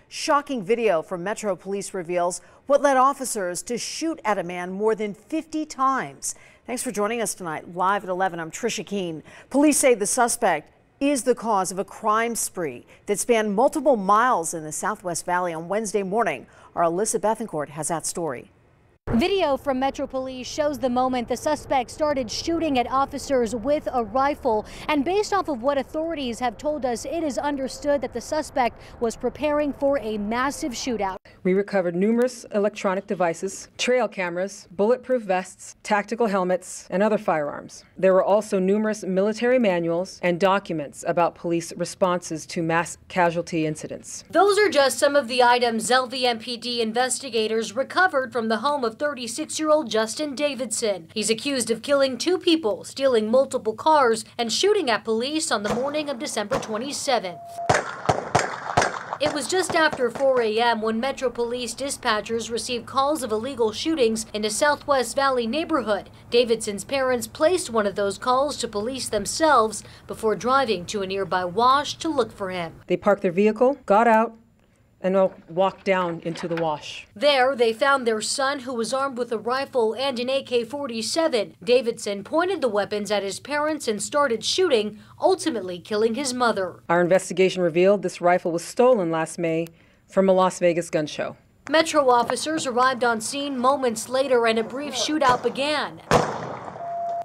Shocking video from Metro Police reveals what led officers to shoot at a man more than 50 times. Thanks for joining us tonight. Live at 11, I'm Trisha Keene. Police say the suspect is the cause of a crime spree that spanned multiple miles in the Southwest Valley on Wednesday morning. Our Alyssa Bethencourt has that story. Video from Metro Police shows the moment the suspect started shooting at officers with a rifle. And based off of what authorities have told us, it is understood that the suspect was preparing for a massive shootout. We recovered numerous electronic devices, trail cameras, bulletproof vests, tactical helmets, and other firearms. There were also numerous military manuals and documents about police responses to mass casualty incidents. Those are just some of the items LVMPD investigators recovered from the home of 36-year-old Justin Davidson. He's accused of killing two people, stealing multiple cars, and shooting at police on the morning of December 27th. It was just after 4 a.m. when Metro Police dispatchers received calls of illegal shootings in a Southwest Valley neighborhood. Davidson's parents placed one of those calls to police themselves before driving to a nearby wash to look for him. They parked their vehicle, got out, and walked down into the wash. There, they found their son, who was armed with a rifle and an AK-47. Davidson pointed the weapons at his parents and started shooting, ultimately killing his mother. Our investigation revealed this rifle was stolen last May from a Las Vegas gun show. Metro officers arrived on scene moments later and a brief shootout began.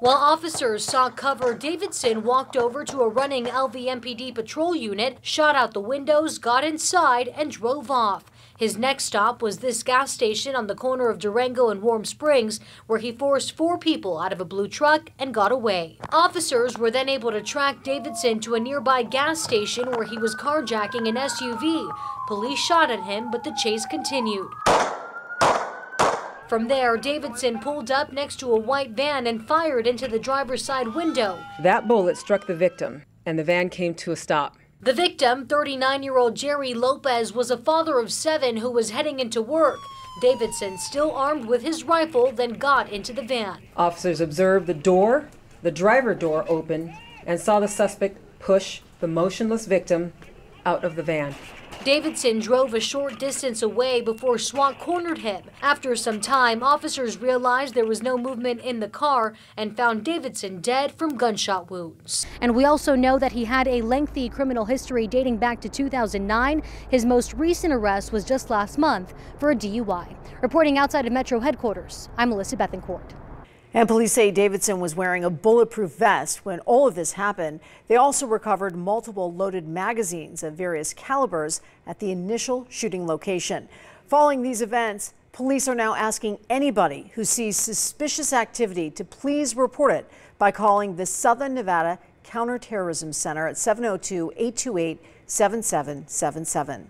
While officers sought cover, Davidson walked over to a running LVMPD patrol unit, shot out the windows, got inside, and drove off. His next stop was this gas station on the corner of Durango and Warm Springs, where he forced 4 people out of a blue truck and got away. Officers were then able to track Davidson to a nearby gas station where he was carjacking an SUV. Police shot at him, but the chase continued. From there, Davidson pulled up next to a white van and fired into the driver's side window. That bullet struck the victim, and the van came to a stop. The victim, 39-year-old Jerry Lopez, was a father of 7 who was heading into work. Davidson, still armed with his rifle, then got into the van. Officers observed the driver door open, and saw the suspect push the motionless victim out of the van. Davidson drove a short distance away before SWAT cornered him. After some time, officers realized there was no movement in the car and found Davidson dead from gunshot wounds. And we also know that he had a lengthy criminal history dating back to 2009. His most recent arrest was just last month for a DUI. Reporting outside of Metro headquarters, I'm Alyssa Bethencourt. And police say Davidson was wearing a bulletproof vest when all of this happened. They also recovered multiple loaded magazines of various calibers at the initial shooting location. Following these events, police are now asking anybody who sees suspicious activity to please report it by calling the Southern Nevada Counterterrorism Center at 702-828-7777.